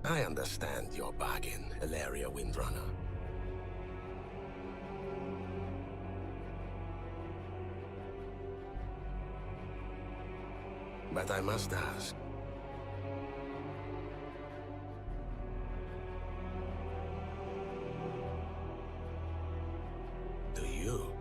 I understand your bargain, Ilaria Windrunner. But I must ask. Do you?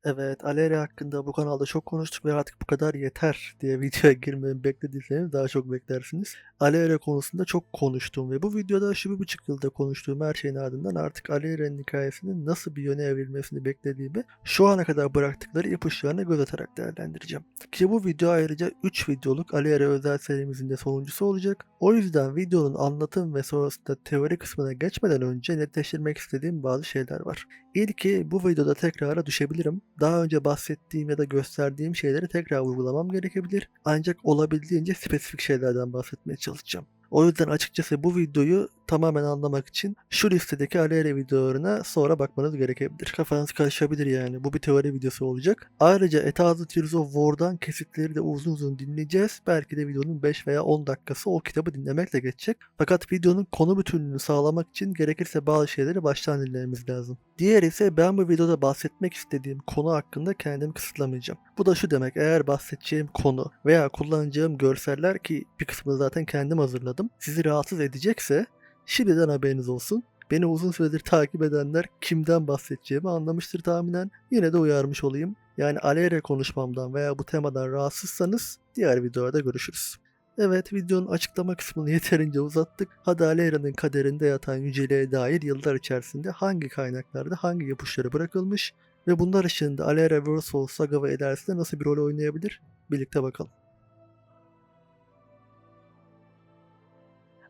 Evet, Aleri hakkında bu kanalda çok konuştuk ve artık bu kadar yeter diye videoya girmemi beklediyseniz daha çok beklersiniz. Aleri konusunda çok konuştum ve bu videoda şu 1,5 yılda konuştuğum her şeyin ardından artık Aleri'nin hikayesinin nasıl bir yöne evrilmesini beklediğimi şu ana kadar bıraktıkları ipuçlarına göz atarak değerlendireceğim. Ki bu video ayrıca 3 videoluk Aleri özel serimizin de sonuncusu olacak. O yüzden videonun anlatım ve sonrasında teori kısmına geçmeden önce netleştirmek istediğim bazı şeyler var. İlki bu videoda tekrara düşebilirim. Daha önce bahsettiğim ya da gösterdiğim şeyleri tekrar vurgulamam gerekebilir. Ancak olabildiğince spesifik şeylerden bahsetmeye çalışacağım. O yüzden açıkçası bu videoyu tamamen anlamak için şu listedeki Alere videolarına sonra bakmanız gerekebilir. Kafanız karışabilir yani. Bu bir teori videosu olacak. Ayrıca A Thousand Years of War'dan kesitleri de uzun uzun dinleyeceğiz. Belki de videonun 5 veya 10 dakikası o kitabı dinlemekle geçecek. Fakat videonun konu bütünlüğünü sağlamak için gerekirse bazı şeyleri baştan dinlememiz lazım. Diğer ise ben bu videoda bahsetmek istediğim konu hakkında kendimi kısıtlamayacağım. Bu da şu demek: eğer bahsedeceğim konu veya kullanacağım görseller, ki bir kısmını zaten kendim hazırladım, sizi rahatsız edecekse şimdiden haberiniz olsun. Beni uzun süredir takip edenler kimden bahsedeceğimi anlamıştır tahminen. Yine de uyarmış olayım. Yani Alere konuşmamdan veya bu temadan rahatsızsanız diğer videoda görüşürüz. Evet, videonun açıklama kısmını yeterince uzattık. Hadi Alera'nın kaderinde yatan yüceliğe dair yıllar içerisinde hangi kaynaklarda hangi ipuçları bırakılmış ve bunlar ışığında Alera Versal Saga ve ilerisinde nasıl bir rol oynayabilir? Birlikte bakalım.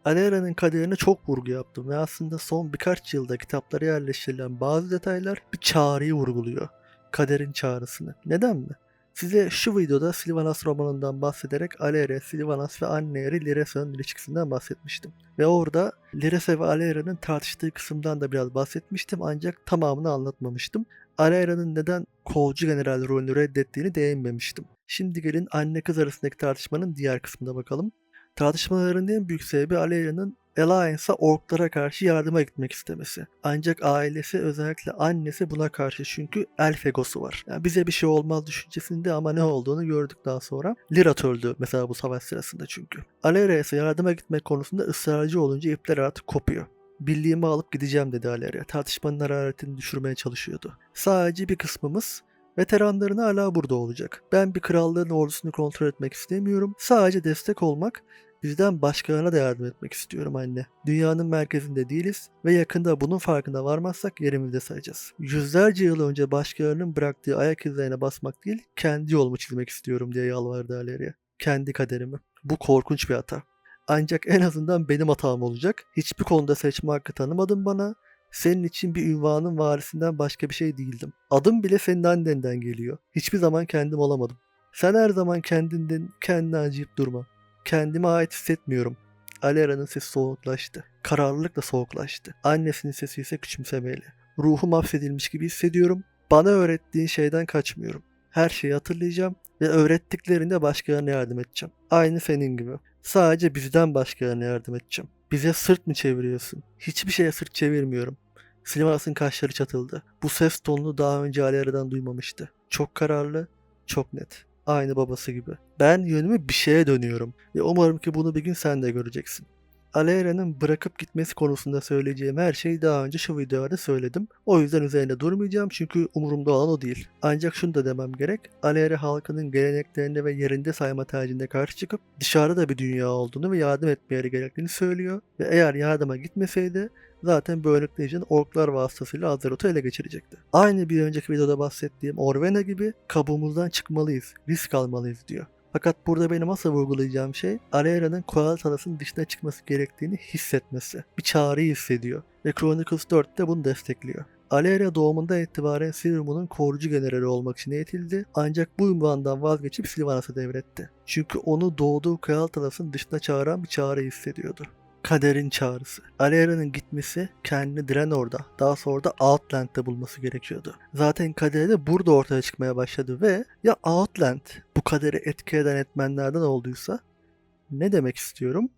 Alera'nın kaderine çok vurgu yaptım ve aslında son birkaç yılda kitaplara yerleştirilen bazı detaylar bir çağrıyı vurguluyor. Kaderin çağrısını. Neden mi? Size şu videoda Sylvanas romanından bahsederek Alera, Sylvanas ve Anne-Eri Lirese'nin ilişkisinden bahsetmiştim. Ve orada Lirese ve Alera'nın tartıştığı kısımdan da biraz bahsetmiştim ancak tamamını anlatmamıştım. Alera'nın neden kolcu general rolünü reddettiğini değinmemiştim. Şimdi gelin anne kız arasındaki tartışmanın diğer kısmına bakalım. Tartışmaların en büyük sebebi Aleria'nın Alliance'a orklara karşı yardıma gitmek istemesi. Ancak ailesi, özellikle annesi buna karşı, çünkü elf egosu var. Yani bize bir şey olmaz düşüncesinde ama ne olduğunu gördük daha sonra. Lirat öldü mesela bu savaş sırasında çünkü. Aleria ise yardıma gitmek konusunda ısrarcı olunca ipler artık kopuyor. Birliğimi alıp gideceğim dedi Aleria. Tartışmanın hararetini düşürmeye çalışıyordu. Sadece bir kısmımız veteranların hala burada olacak. Ben bir krallığın ordusunu kontrol etmek istemiyorum. Sadece destek olmak, bizden başkalarına da yardım etmek istiyorum anne. Dünyanın merkezinde değiliz ve yakında bunun farkına varmazsak yerimizde sayacağız. Yüzlerce yıl önce başkalarının bıraktığı ayak izlerine basmak değil, kendi yolumu çizmek istiyorum diye yalvardı Aleria. Kendi kaderimi. Bu korkunç bir hata. Ancak en azından benim hatam olacak. Hiçbir konuda seçme hakkı tanımadın bana. Senin için bir ünvanın varisinden başka bir şey değildim. Adım bile senin annenden geliyor. Hiçbir zaman kendim olamadım. Sen her zaman kendinden kendine acıyıp durma. Kendime ait hissetmiyorum. Alera'nın sesi soğuklaştı. Kararlılıkla soğuklaştı. Annesinin sesi ise küçümsemeyle. Ruhum hapsedilmiş gibi hissediyorum. Bana öğrettiğin şeyden kaçmıyorum. Her şeyi hatırlayacağım ve öğrettiklerinde başkalarına yardım edeceğim. Aynı senin gibi. Sadece bizden başkalarına yardım edeceğim. Bize sırt mı çeviriyorsun? Hiçbir şeye sırt çevirmiyorum. Sylvanas'ın kaşları çatıldı. Bu ses tonunu daha önce Alera'dan duymamıştı. Çok kararlı, çok net. Aynı babası gibi. Ben yönümü bir şeye dönüyorum ve umarım ki bunu bir gün sen de göreceksin. Alera'nın bırakıp gitmesi konusunda söyleyeceğim her şeyi daha önce şu videoda söyledim. O yüzden üzerinde durmayacağım çünkü umurumda olan o değil. Ancak şunu da demem gerek. Alera halkının geleneklerine ve yerinde sayma tercihine karşı çıkıp dışarıda bir dünya olduğunu ve yardım etmeleri gerektiğini söylüyor. Ve eğer yardıma gitmeseydi zaten böylelikle için orklar vasıtasıyla Azeroth'u ele geçirecekti. Aynı bir önceki videoda bahsettiğim Orvena gibi kabuğumuzdan çıkmalıyız, risk almalıyız diyor. Fakat burada benim asıl vurgulayacağım şey Alera'nın Koala Talas'ın dışına çıkması gerektiğini hissetmesi. Bir çağrıyı hissediyor ve Chronicles 4 de bunu destekliyor. Alera doğumundan itibaren Silvermoon'un korucu generali olmak için eğitildi ancak bu ünvandan vazgeçip Sylvanas'a devretti. Çünkü onu doğduğu Koala Talas'ın dışına çağıran bir çağrı hissediyordu. Kaderin çağrısı. Alera'nın gitmesi kendini Draenor'da, daha sonra da Outland'de bulması gerekiyordu. Zaten kaderi de burada ortaya çıkmaya başladı ve ya Outland bu kaderi etki eden etmenlerden olduysa, ne demek istiyorum?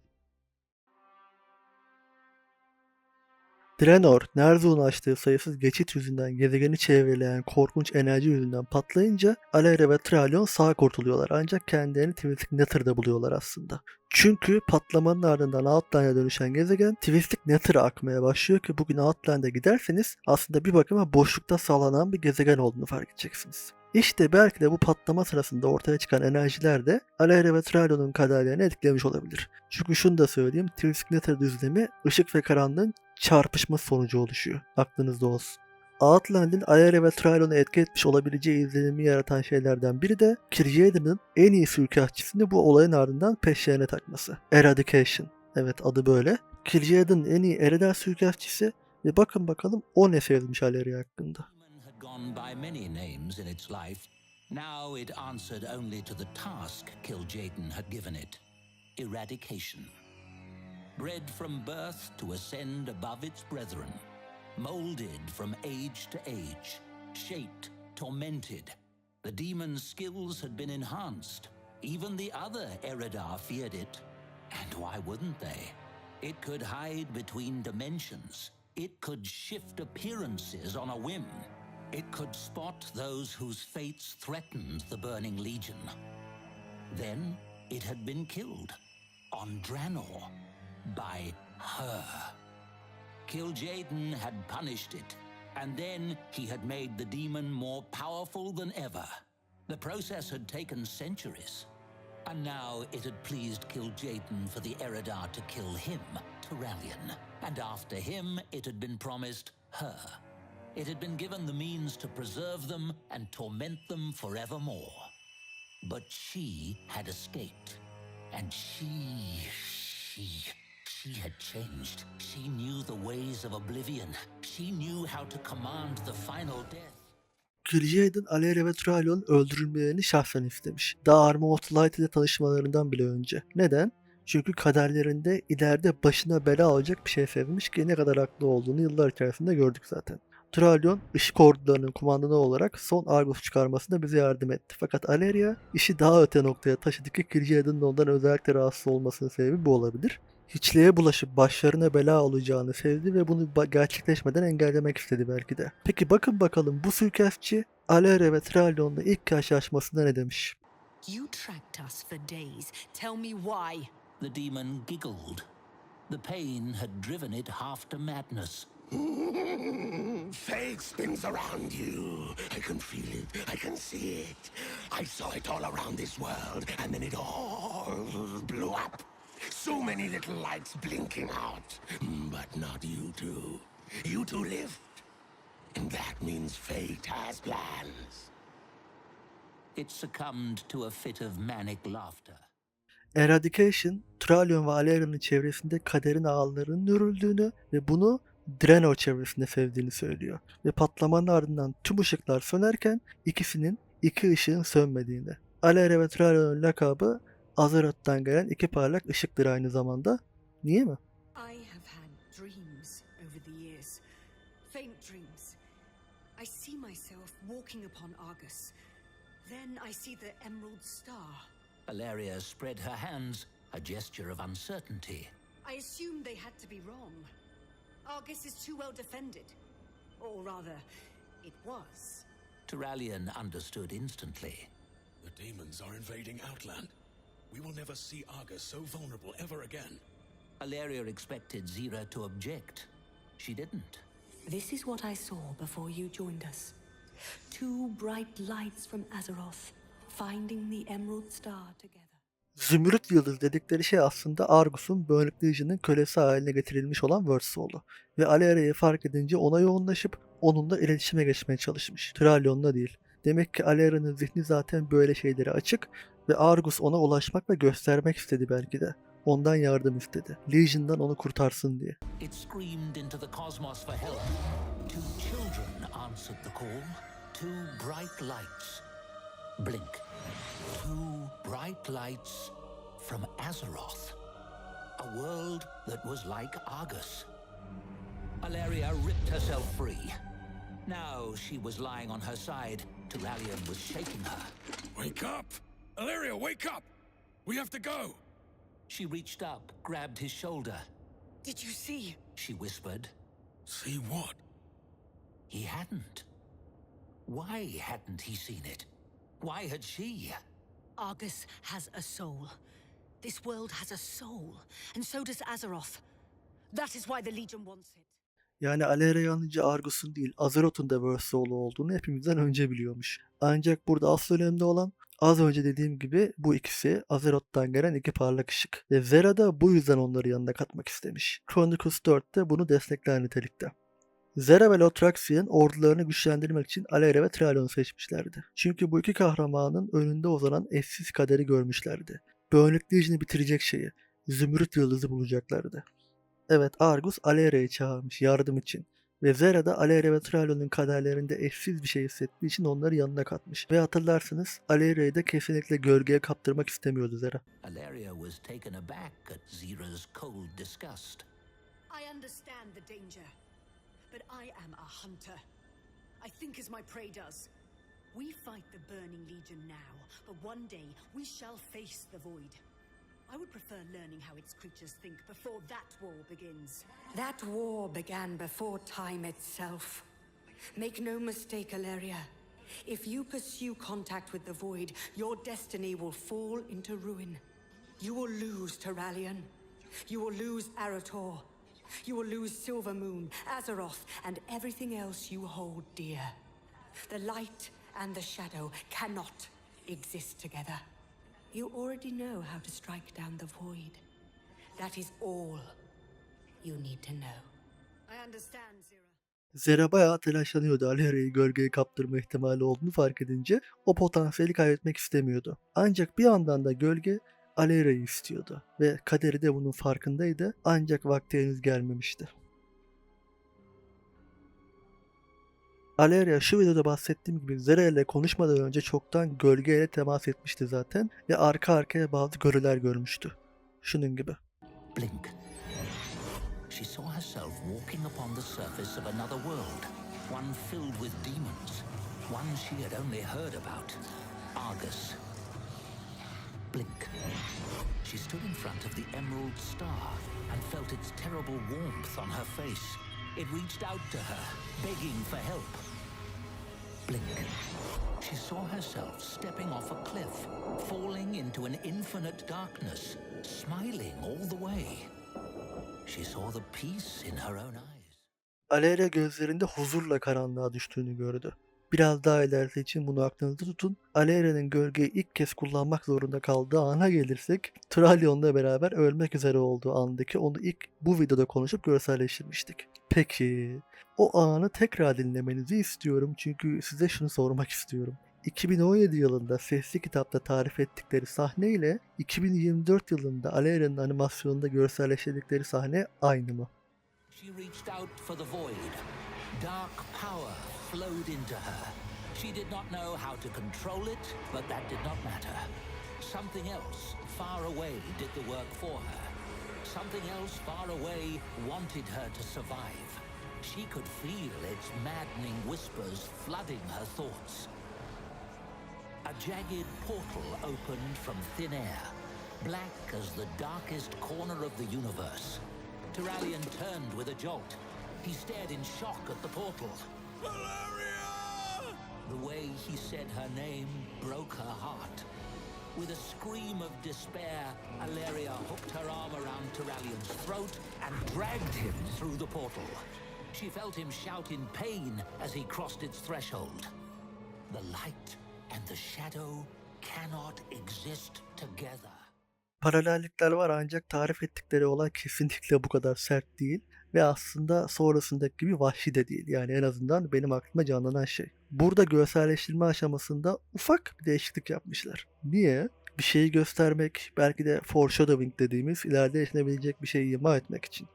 Draenor, Ner'Zhul'un açtığı sayısız geçit yüzünden gezegeni çevreleyen korkunç enerji yüzünden patlayınca Alyra ve Tralyon sağ kurtuluyorlar, ancak kendilerini Twisted Nether'da buluyorlar aslında. Çünkü patlamanın ardından Outland'a dönüşen gezegen Twisted Nether'a akmaya başlıyor ki bugün Outland'a giderseniz aslında bir bakıma boşlukta sallanan bir gezegen olduğunu fark edeceksiniz. İşte belki de bu patlama sırasında ortaya çıkan enerjiler de Alyra ve Tralyon'un kaderlerini etkilemiş olabilir. Çünkü şunu da söyleyeyim, Twisted Nether düzlemi ışık ve karanlığın çarpışması sonucu oluşuyor. Aklınızda olsun. Outland'in Alyra ve Tralyon'u etki etmiş olabileceği izlenimi yaratan şeylerden biri de Kil'jaeden'ın en iyi suikastçisini bu olayın ardından peşlerine takması. Eradication. Evet, adı böyle. Kil'jaeden'ın en iyi Eredar suikastçisi ve bakın bakalım o ne sezmiş Alyra hakkında. Had gone by many names in its life. Now it answered only to the task Kil'jaeden had given it: eradication. Bred from birth to ascend above its brethren, molded from age to age, shaped, tormented, the demon's skills had been enhanced. Even the other Eredar feared it. And why wouldn't they? It could hide between dimensions. It could shift appearances on a whim. It could spot those whose fates threatened the Burning Legion. Then it had been killed on Draenor by her. Kil'jaeden had punished it, and then he had made the demon more powerful than ever. The process had taken centuries, and now it had pleased Kil'jaeden for the Eredar to kill him, Turalyon, and after him it had been promised her. It had been given the means to preserve them and torment them forevermore. But she had escaped, and she had changed. She knew the ways of oblivion. She knew how to command the final death. Kil'jaeden, Alyra ve Tralyon'un öldürülmelerini şahsen istemiş. Daha Arma of Light ile tanışmalarından bile önce. Neden? Çünkü kaderlerinde ileride başına bela olacak bir şey sevmiş ki ne kadar haklı olduğunu yıllar içerisinde gördük zaten. Tralyon, ışık ordularının kumandanı olarak son Argus çıkarmasında bize yardım etti. Fakat Alyra işi daha öte noktaya taşıdı ki Kil'jaeden'in ondan özellikle rahatsız olmasının sebebi bu olabilir. Hiçliğe bulaşıp başlarına bela olacağını sevdi ve bunu gerçekleşmeden engellemek istedi belki de. Peki bakın bakalım bu suikastçı Alyra ve Tralyon'la ilk karşılaşmasında ne demiş? You tracked us for days. Tell me why. The demon giggled. The pain had driven it half to madness. Fate spins around you. I can feel it. I can see it. I saw it all around this world, and then it all blew up. So many little lights blinking out. But not you two. You two lived. And that means fate has plans. It succumbed to a fit of manic laughter. Eradication, Tralyon ve Alyra'nın çevresinde kaderin ağlarının örüldüğünü ve bunu Draenor çevresinde sevdiğini söylüyor. Ve patlamanın ardından tüm ışıklar sönerken ikisinin iki ışığın sönmediğini. Alyra ve Tralyon'un lakabı Azeroth'tan gelen iki parlak ışıktır aynı zamanda. Niye mi? I have had dreams over the years. Faint dreams. I see myself walking upon Argus. Then I see the Emerald Star. Valeria spread her hands, a gesture of uncertainty. I assumed they had to be wrong. Argus is too well defended. Or rather, it was. Turalyon understood instantly. The demons are invading Outland. We will never see Argus so vulnerable ever again. Valeria expected Zira to object. She didn't. This is what I saw before you joined us. Two bright lights from Azeroth, finding the Emerald Star together. Zümrüt Yıldız dedikleri şey aslında Argus'un Burning Legion'ın kölesi haline getirilmiş olan Word Soul'u. Ve Alyra'yı fark edince ona yoğunlaşıp onunla iletişime geçmeye çalışmış. Tralyon'la değil. Demek ki Alyra'nın zihni zaten böyle şeylere açık ve Argus ona ulaşmak ve göstermek istedi belki de. Ondan yardım istedi. Legion'dan onu kurtarsın diye. It screamed into the cosmos for help. Two children answered the call. Two bright lights. Blink. Two bright lights from Azeroth. A A world that was like Argus. Valeria ripped herself free. Now she was lying on her side. Turalyon was shaking her. Wake up! Valeria, wake up! We have to go! She reached up, grabbed his shoulder. Did you see? She whispered. See what? He hadn't. Why hadn't he seen it? Why had she? Argus has a soul. This world has a soul. And so does Azeroth. That is why the Legion wants it. Yani Alera yalnızca Argus'un değil, Azeroth'un da Verse Soul'u olduğunu hepimizden önce biliyormuş. Ancak burada asıl önemli olan, az önce dediğim gibi, bu ikisi Azeroth'tan gelen iki parlak ışık. Ve Zera da bu yüzden onları yanına katmak istemiş. Chronicles 4'te bunu destekler nitelikte. Zera ve Lothraxion ordularını güçlendirmek için Alera ve Tralyon'u seçmişlerdi. Çünkü bu iki kahramanın önünde uzanan eşsiz kaderi görmüşlerdi. Burning Legion'ı bitirecek şeyi, Zümrüt Yıldızı bulacaklardı. Evet, Argus Alera'yı çağırmış yardım için. Ve Zera da Alera ve Tralyon'un kaderlerinde eşsiz bir şey hissettiği için onları yanına katmış. Ve hatırlarsınız, Alera'yı da kesinlikle gölgeye kaptırmak istemiyordu Zera. Valeria was taken aback at Zera's cold disgust. I understand the danger. But I am a hunter. I think as my prey does. We fight the Burning Legion now, but one day we shall face the Void. I would prefer learning how its creatures think before that war begins. That war began before time itself. Make no mistake, Valeria. If you pursue contact with the Void, your destiny will fall into ruin. You will lose Turalyon. You will lose Arator. You will lose Silvermoon, Azeroth, and everything else you hold dear. The light and the shadow cannot exist together. You already know how to strike down the Void. That is all you need to know. I understand, Zera. Zera bayağı telaşlanıyordu Alera'yı gölgeye kaptırma ihtimali olduğunu fark edince o potansiyeli kaybetmek istemiyordu. Ancak bir yandan da gölge Alera'yı istiyordu ve kaderi de bunun farkındaydı ancak vakti henüz gelmemişti. Alera şu videoda bahsettiğim gibi Zera ile konuşmadan önce çoktan gölgeyle temas etmişti zaten ve arka arkaya bazı görüler görmüştü. Şunun gibi. Blink. She saw herself walking upon the surface of another world, one filled with demons, one she had only heard about, Argus. Blink. She stood in front of the Emerald Star and felt its terrible warmth on her face. It reached out to her, begging for help. Blink. She saw herself stepping off a cliff, falling into an infinite darkness, smiling all the way. She saw the peace in her own eyes. Alera gözlerinde huzurla karanlığa düştüğünü gördü. Biraz daha ilerisi için bunu aklınızda tutun. Alera'nın gölgeyi ilk kez kullanmak zorunda kaldığı ana gelirsek, Tralyon'la beraber ölmek üzere olduğu andaki onu ilk bu videoda konuşup görselleştirmiştik. Peki, o anı tekrar dinlemenizi istiyorum çünkü size şunu sormak istiyorum. 2017 yılında sesli kitapta tarif ettikleri sahne ile 2024 yılında Alera'nın animasyonunda görselleştirdikleri sahne aynı mı? She reached out for the void. Dark power flowed into her. She did not know how to control it, but that did not matter. Something else far away did the work for her. Something else far away wanted her to survive. She could feel its maddening whispers flooding her thoughts. A jagged portal opened from thin air, black as the darkest corner of the universe. Turalyon turned with a jolt. He stared in shock at the portal. Valeria! The way he said her name broke her heart. With a scream of despair, Valeria hooked her arm around Turalyon's throat and dragged him through the portal. She felt him shout in pain as he crossed its threshold. The light and the shadow cannot exist together. Paralellikler var ancak tarif ettikleri olay kesinlikle bu kadar sert değil ve aslında sonrasındaki gibi vahşi de değil. Yani en azından benim aklıma canlanan şey. Burada görselleştirme aşamasında ufak bir değişiklik yapmışlar. Niye? Bir şeyi göstermek, belki de foreshadowing dediğimiz ileride yaşanabilecek bir şeyi ima etmek için.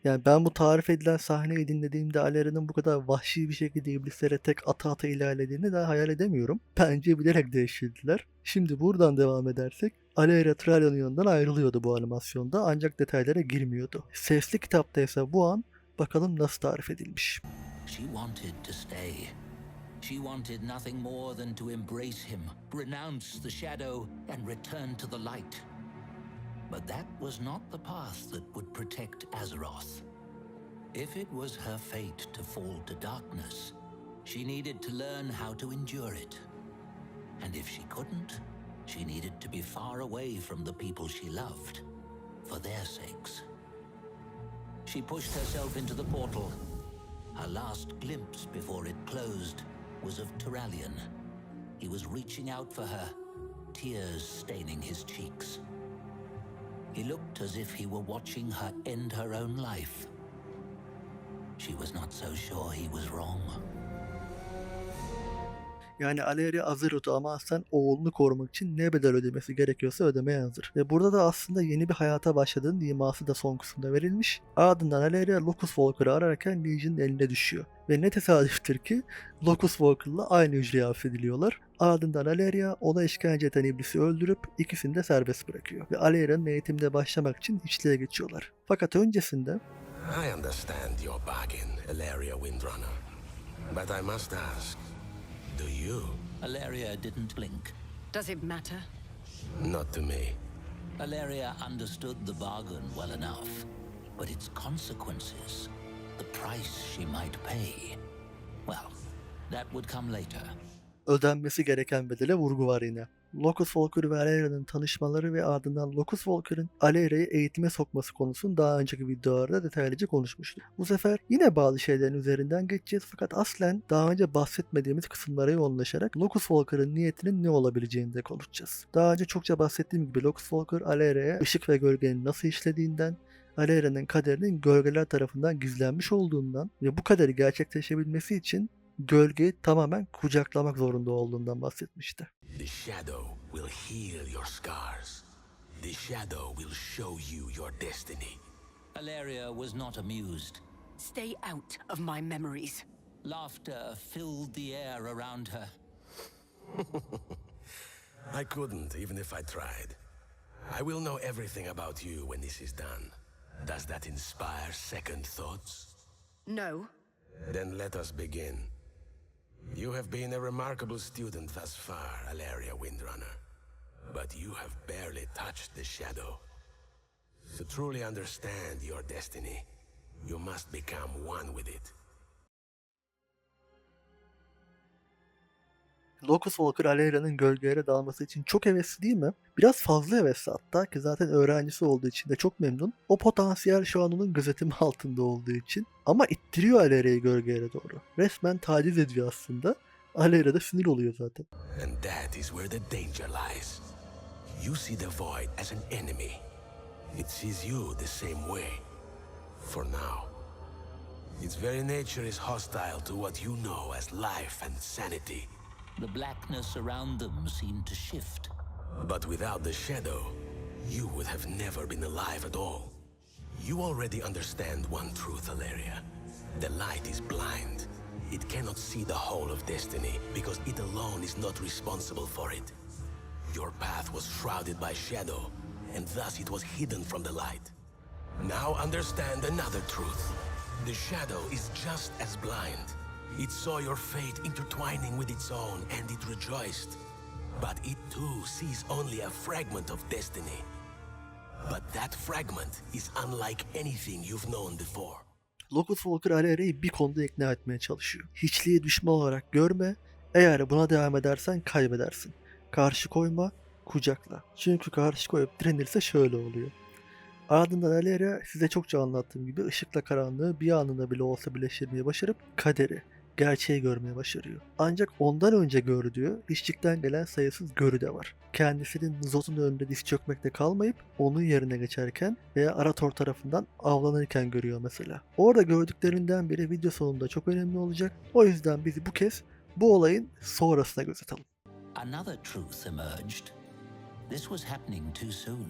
Yani ben bu tarif edilen sahneyi dinlediğimde Alera'nın bu kadar vahşi bir şekilde iblislere tek ata ata ilerlediğini daha hayal edemiyorum. Bence bilerek değiştirdiler. Şimdi buradan devam edersek Alleria Traian'ın yanından ayrılıyordu bu animasyonda ancak detaylara girmiyordu. Sesli kitapta ise bu an bakalım nasıl tarif edilmiş. She wanted to stay. She wanted nothing more than to embrace him, renounce the shadow, and return to the light. But that was not the path that would protect Azeroth. If it was her fate to fall to darkness, she needed to learn how to endure it. And if she couldn't, she needed to be far away from the people she loved, for their sakes. She pushed herself into the portal. Her last glimpse before it closed was of Turalyon. He was reaching out for her, tears staining his cheeks. He looked as if he were watching her end her own life. She was not so sure he was wrong. Yani Alleria Azeroth'u ama aslen oğlunu korumak için ne bedel ödemesi gerekiyorsa ödemeye hazır. Ve burada da aslında yeni bir hayata başladığının iması da son kısımda verilmiş. Ardından Alleria Locus Walker'ı ararken Legion'ın eline düşüyor. Ve ne tesadüftür ki Locus Walker'la aynı hücreye hapsediliyorlar. Ardından Alleria ona işkence eden iblisi öldürüp ikisini de serbest bırakıyor. Ve Alleria'nın eğitimde başlamak için hiçliğe geçiyorlar. Fakat öncesinde I understand your bargain, Alleria Windrunner. But I must ask, do you? Alleria didn't blink. Does it matter? Not to me. Alleria understood the bargain well enough, but its consequences, the price she might pay, well, that would come later. ödenmesi gereken bedele vurgu var yine. Locus Walker ve Alleria'nın tanışmaları ve ardından Locus Walker'ın Alleria'yı eğitime sokması konusunu daha önceki videolarda detaylıca konuşmuştuk. Bu sefer yine bazı şeylerin üzerinden geçeceğiz fakat aslen daha önce bahsetmediğimiz kısımlara yoğunlaşarak Locus Walker'ın niyetinin ne olabileceğini de konuşacağız. Daha önce çokça bahsettiğim gibi Locus Walker Alleria'ya ışık ve gölgenin nasıl işlediğinden, Alleria'nın kaderinin gölgeler tarafından gizlenmiş olduğundan ve bu kaderi gerçekleşebilmesi için gölgeyi tamamen kucaklamak zorunda olduğundan bahsetmişti. The shadow will heal your scars. The shadow will show you your destiny. Alleria was not amused. Stay out of my memories. Laughter filled the air around her. I couldn't, even if I tried. I will know everything about you when this is done. Does that inspire second thoughts? No. Then let us begin. You have been a remarkable student thus far, Alleria Windrunner. But you have barely touched the shadow. To truly understand your destiny, you must become one with it. Locus Walker Alleria'nın gölgelere dalması için çok hevesli değil mi? Biraz fazla hevesli hatta ki zaten öğrencisi olduğu için de çok memnun. O potansiyel şu an onun gözetimi altında olduğu için. Ama ittiriyor Alleria'yı gölgelere doğru. Resmen taciz ediyor aslında. Alleria da sinir oluyor zaten. And that is where the danger lies. You see the Void as an enemy. It sees you the same way. For now. Its very nature is hostile to what you know as life and sanity. The blackness around them seemed to shift. But without the shadow, you would have never been alive at all. You already understand one truth, Alleria. The light is blind. It cannot see the whole of destiny because it alone is not responsible for it. Your path was shrouded by shadow, and thus it was hidden from the light. Now understand another truth. The shadow is just as blind. It saw your fate intertwining with its own, and it rejoiced. But it too sees only a fragment of destiny. But that fragment is unlike anything you've known before. Locus Walker Alleria'yı bir konuda ikna etmeye çalışıyor. Hiçliği düşman olarak görme, eğer buna devam edersen kaybedersin. Karşı koyma, kucakla. Çünkü karşı koyup direnirse şöyle oluyor. Ardından Alleria size çokça anlattığım gibi ışıkla karanlığı bir anında bile olsa birleştirmeyi başarıp kaderi, gerçeği görmeye başarıyor. Ancak ondan önce gördüğü hiçlikten gelen sayısız görü de var. Kendisinin Zot'un önünde diz çökmekte kalmayıp onun yerine geçerken veya Arator tarafından avlanırken görüyor mesela. Orada gördüklerinden biri video sonunda çok önemli olacak. O yüzden bizi bu kez bu olayın sonrasına göz atalım. Another truth emerged. This was happening too soon.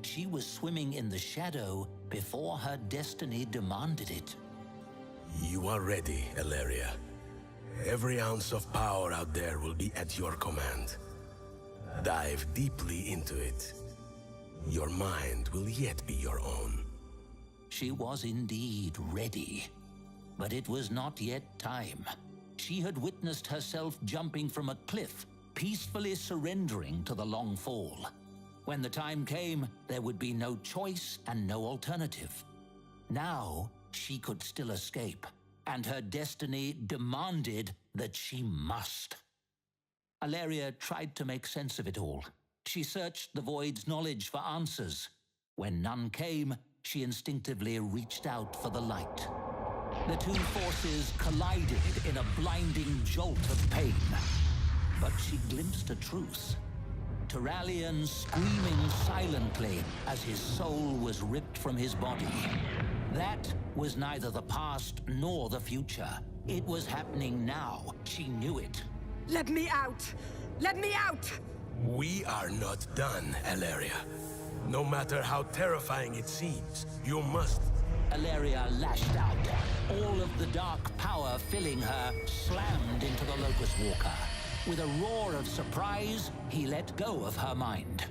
She was swimming in the shadow before her destiny demanded it. You are ready, Alleria. Every ounce of power out there will be at your command. Dive deeply into it. Your mind will yet be your own. She was indeed ready, but it was not yet time. She had witnessed herself jumping from a cliff, peacefully surrendering to the long fall. When the time came, there would be no choice and no alternative. Now, she could still escape, and her destiny demanded that she must. Alleria tried to make sense of it all. She searched the Void's knowledge for answers. When none came, she instinctively reached out for the light. The two forces collided in a blinding jolt of pain. But she glimpsed a truth. Turalyon screaming silently as his soul was ripped from his body. That was neither the past nor the future. It was happening now. She knew it. Let me out! Let me out! We are not done, Alleria. No matter how terrifying it seems, you must. Alleria lashed out. All of the dark power filling her slammed into the Locust Walker. With a roar of surprise, he let go of her mind.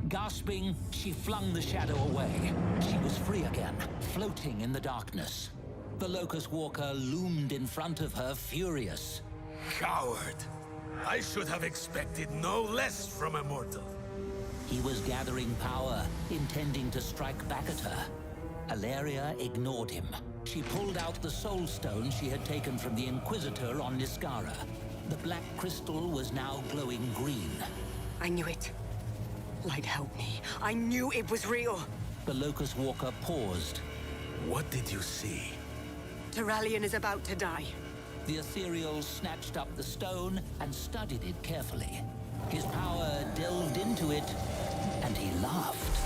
Gasping, she flung the shadow away. She was free again, floating in the darkness. The Locust Walker loomed in front of her, furious. Coward! I should have expected no less from a mortal. He was gathering power, intending to strike back at her. Alleria ignored him. She pulled out the Soul Stone she had taken from the Inquisitor on Niskara. The black crystal was now glowing green. I knew it. Light, help me. I knew it was real. The Locust Walker paused. What did you see? Turalyon is about to die. The Ethereal snatched up the stone and studied it carefully. His power delved into it, and he laughed.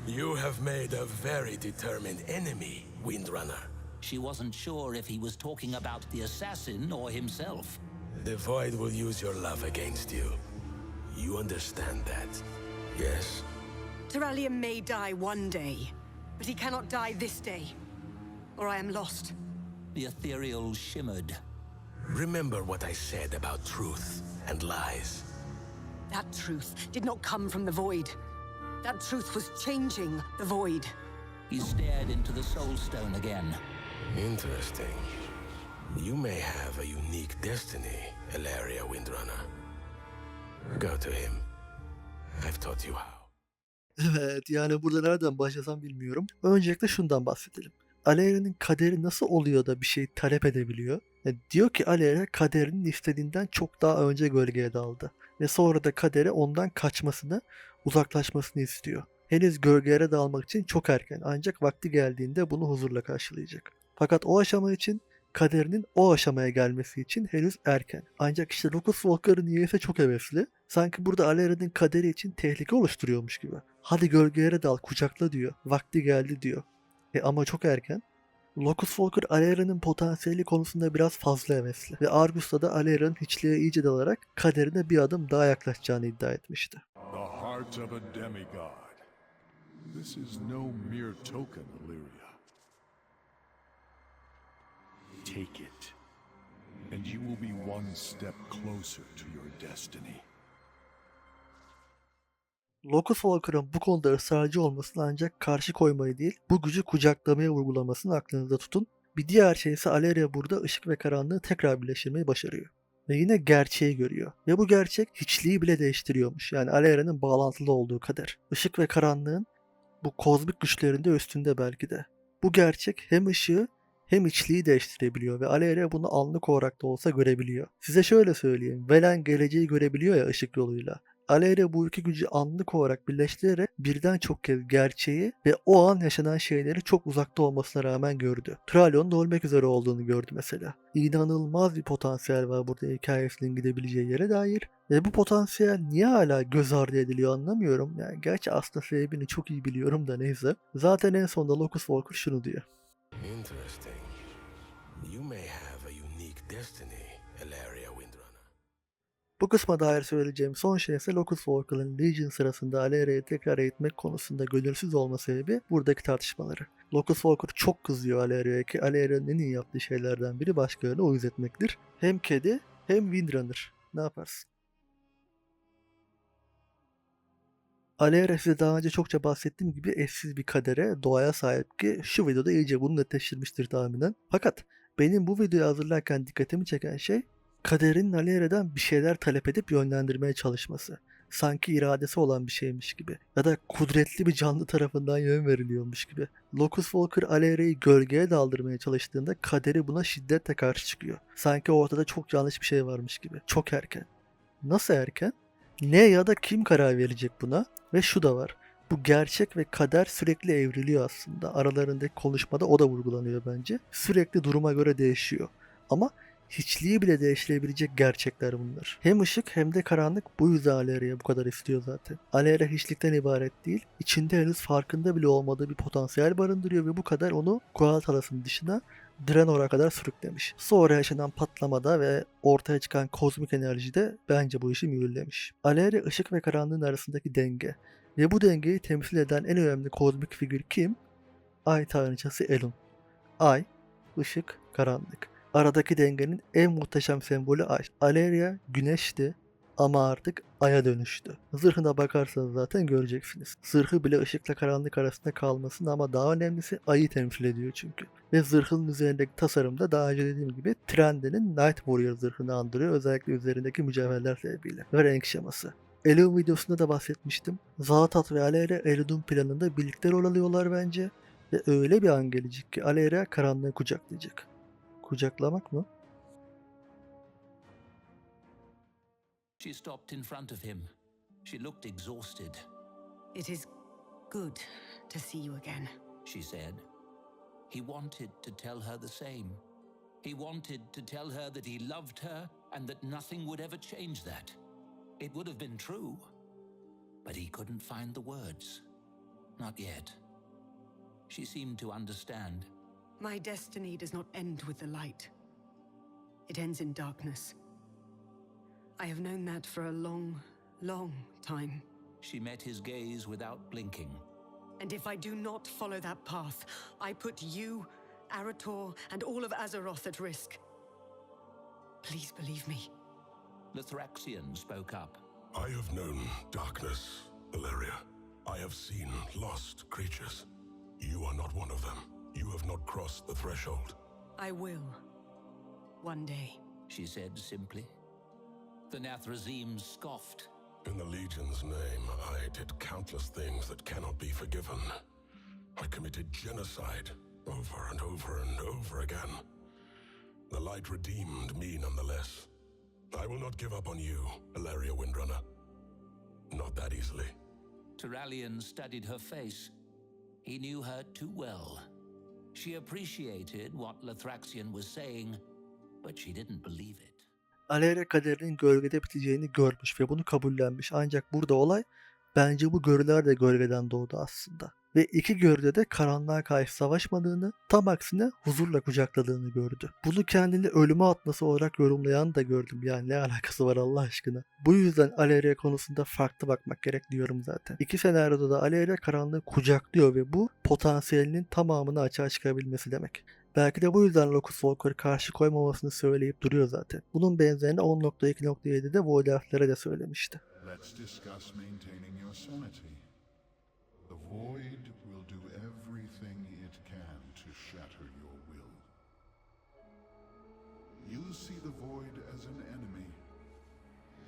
You have made a very determined enemy, Windrunner. She wasn't sure if he was talking about the assassin or himself. The Void will use your love against you. You understand that, yes? Turalyon may die one day, but he cannot die this day, or I am lost. The Ethereal shimmered. Remember what I said about truth and lies. That truth did not come from the Void. That truth was changing the Void. He stared into the Soul Stone again. Interesting. You may have a unique destiny, Alleria Windrunner. Go to him. I've taught you how. Evet, yani burada nereden başlasam bilmiyorum. Öncelikle şundan bahsedelim. Aleria'nın kaderi nasıl oluyor da bir şey talep edebiliyor? Diyor ki Alleria kaderinin istediğinden çok daha önce gölgeye daldı. Ve sonra da kadere ondan kaçmasını, uzaklaşmasını istiyor. Henüz gölgelere dalmak için çok erken, ancak vakti geldiğinde bunu huzurla karşılayacak. Fakat o aşama için, kaderinin o aşamaya gelmesi için henüz erken. Ancak işte Locust Walker niyeyse çok hevesli. Sanki burada Aleria'nın kaderi için tehlike oluşturuyormuş gibi. Hadi gölgelere dal, kucakla diyor. Vakti geldi diyor. Ama çok erken. Locust Walker Aleria'nın potansiyeli konusunda biraz fazla hevesli. Ve Argus'ta da Aleria'nın hiçliğe iyice dalarak kaderine bir adım daha yaklaşacağını iddia etmişti. The heart of a demigod. This is no mere token, Alleria. Take it, and you will be one step closer to your destiny. Locust Walker'ın bu konuda ısrarcı olmasını ancak karşı koymayı değil, bu gücü kucaklamaya vurgulamasını aklınızda tutun. Bir diğer şey ise Alleria burada ışık ve karanlığı tekrar birleştirmeyi başarıyor. Ve yine gerçeği görüyor. Ve bu gerçek hiçliği bile değiştiriyormuş. Yani Alleria'nın bağlantılı olduğu kader. Işık ve karanlığın bu kozmik güçlerinde üstünde belki de. Bu gerçek hem ışığı hem içliği değiştirebiliyor ve Alleria bunu anlık olarak da olsa görebiliyor. Size şöyle söyleyeyim. Velen geleceği görebiliyor ya ışık yoluyla. Alleria bu iki gücü anlık olarak birleştirerek birden çok kez gerçeği ve o an yaşanan şeyleri çok uzakta olmasına rağmen gördü. Turalyon'un da ölmek üzere olduğunu gördü mesela. İnanılmaz bir potansiyel var burada hikayesinin gidebileceği yere dair. Ve bu potansiyel niye hala göz ardı ediliyor anlamıyorum. Yani gerçi aslında sebebini çok iyi biliyorum da neyse. Zaten en sonunda Locust Walker şunu diyor. Interesting. You may have a unique destiny, Alleria Windrunner. Bu kısma dair söyleyeceğim son şey ise Locust Walker'ın Legion sırasında Alleria'yı tekrar eğitmek konusunda gönülsüz olma sebebi buradaki tartışmaları. Locust Walker çok kızıyor Alleria'ya ki Alleria'nın en iyi yaptığı şeylerden biri başkalarına uyuz etmektir. Hem kedi hem Windrunner. ne yaparsın? Alera size daha önce çokça bahsettiğim gibi eşsiz bir kadere, doğaya sahip ki şu videoda iyice bunu netleştirmiştir tahminen. Fakat benim bu videoyu hazırlarken dikkatimi çeken şey kaderin Alera'dan bir şeyler talep edip yönlendirmeye çalışması. Sanki iradesi olan bir şeymiş gibi ya da kudretli bir canlı tarafından yön veriliyormuş gibi. Locus Walker Alera'yı gölgeye daldırmaya çalıştığında kaderi buna şiddetle karşı çıkıyor. Sanki ortada çok yanlış bir şey varmış gibi. Çok erken. Nasıl erken? Ne ya da kim karar verecek buna? Ve şu da var. Bu gerçek ve kader sürekli evriliyor aslında. Aralarındaki konuşmada o da vurgulanıyor bence. Sürekli duruma göre değişiyor. Ama hiçliği bile değiştirebilecek gerçekler bunlar. Hem ışık hem de karanlık bu yüzden Alera'ya bu kadar istiyor zaten. Alera hiçlikten ibaret değil. İçinde henüz farkında bile olmadığı bir potansiyel barındırıyor ve bu kadar onu Kualtalas'ın dışına Draenor'a kadar sürüklemiş. Sonra yaşanan patlamada ve ortaya çıkan kozmik enerji de bence bu işi mühürlemiş. Alera ışık ve karanlığın arasındaki denge. Ve bu dengeyi temsil eden en önemli kozmik figür kim? Ay tanrıçası Elun. Ay, ışık, karanlık. Aradaki dengenin en muhteşem sembolü Ay. Aleria güneşti ama artık Ay'a dönüştü. Zırhına bakarsanız zaten göreceksiniz. Zırhı bile ışıkla karanlık arasında kalmasın ama daha önemlisi Ay'ı temsil ediyor çünkü. Ve zırhın üzerindeki tasarımda daha önce dediğim gibi Trende'nin Night Warrior zırhını andırıyor. Özellikle üzerindeki mücevherler sebebiyle. Ve renk şeması. Elun videosunda da bahsetmiştim. Zaatat ve Alera Elun'un planında birlikte rol alıyorlar bence. Ve öyle bir an gelecek ki Alera karanlığı kucaklayacak. Kucaklamak mı? She stopped in front of him. She looked exhausted. It is good to see you again. She said. He wanted to tell her the same. He wanted to tell her that he loved her and that nothing would ever change that. It would have been true, but he couldn't find the words. Not yet. She seemed to understand. My destiny does not end with the light. It ends in darkness. I have known that for a long, long time. She met his gaze without blinking. And if I do not follow that path, I put you, Arator, and all of Azeroth at risk. Please believe me. Lithraxian spoke up. I have known darkness, Valeria. I have seen lost creatures. You are not one of them. You have not crossed the threshold. I will. One day. She said simply. The Nathrazim scoffed. In the Legion's name, I did countless things that cannot be forgiven. I committed genocide over and over and over again. The light redeemed me nonetheless. I will not give up on you, Valeria Windrunner. Not that easily. Turallion studied her face. He knew her too well. She appreciated what Lithraxian was saying, but she didn't believe it. Alera kaderinin gölgede biteceğini görmüş ve bunu kabullenmiş. Ancak burada olay bence bu görüler de gölgeden doğdu aslında. Ve iki görüde de karanlığa karşı savaşmadığını, tam aksine huzurla kucakladığını gördü. Bunu kendini ölüme atması olarak yorumlayan da gördüm. Yani ne alakası var Allah aşkına. Bu yüzden Alera konusunda farklı bakmak gerek diyorum zaten. İki senaryoda da Alera karanlığı kucaklıyor ve bu potansiyelinin tamamını açığa çıkabilmesi demek. Belki de bu yüzden Locus Walker'ı karşı koymamasını söyleyip duruyor zaten. Bunun benzerini 10.2.7'de Void Elf'lere de söylemişti. Let's discuss maintaining your sanity. The Void will do everything it can to shatter your will. You see the Void as an enemy.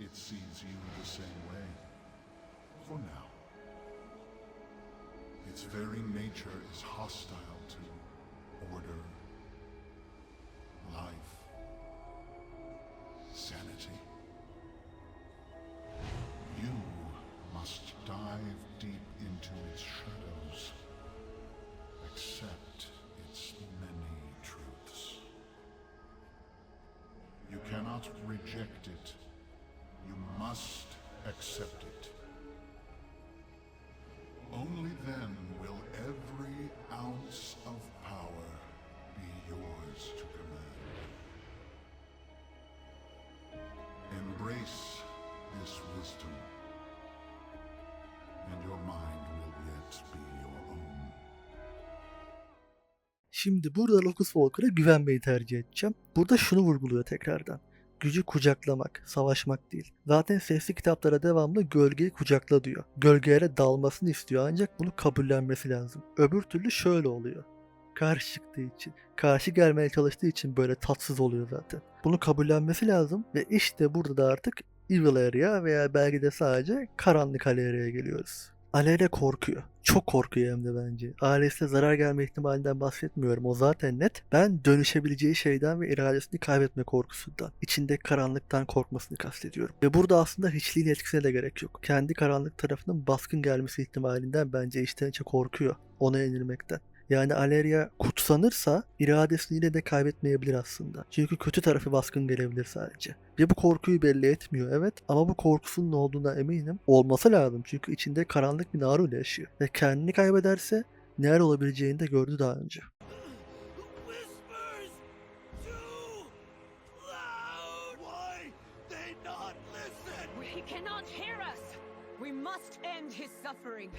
It sees you the same way. For now. Its very nature is hostile to order, life, sanity. You must dive deep into its shadows, accept its many truths. You cannot reject it. You must accept it. Only then will every ounce of power be yours to command. Embrace this wisdom, and your mind will yet be your own. Şimdi burada Locus Walker'a güvenmeyi tercih edeceğim. Burada şunu vurguluyor tekrardan. gücü kucaklamak, savaşmak değil. Zaten sesli kitaplara devamlı gölgeyi kucakla diyor. Gölgelere dalmasını istiyor ancak bunu kabullenmesi lazım. Öbür türlü şöyle oluyor. Karşı çıktığı için, karşı gelmeye çalıştığı için böyle tatsız oluyor zaten. Bunu kabullenmesi lazım ve işte burada da artık Evil Area veya belki de sadece Karanlık Area'ya geliyoruz. Alere korkuyor. Çok korkuyor hem de bence. Ailesine zarar gelme ihtimalinden bahsetmiyorum. O zaten net. Ben dönüşebileceği şeyden ve iradesini kaybetme korkusundan, içindeki karanlıktan korkmasını kastediyorum. Ve burada aslında hiçliğin etkisine de gerek yok. Kendi karanlık tarafının baskın gelmesi ihtimalinden bence içten içe korkuyor. Ona yenilmekten. Yani Aleria kutsanırsa iradesini yine de kaybetmeyebilir aslında. Çünkü kötü tarafı baskın gelebilir sadece. Ve bu korkuyu belli etmiyor evet ama bu korkusunun olduğuna eminim. Olması lazım çünkü içinde karanlık bir Naru ile yaşıyor. Ve kendini kaybederse neler olabileceğini de gördü daha önce. Whispers too loud. Why they not listen? He cannot hear us. We must end his suffering.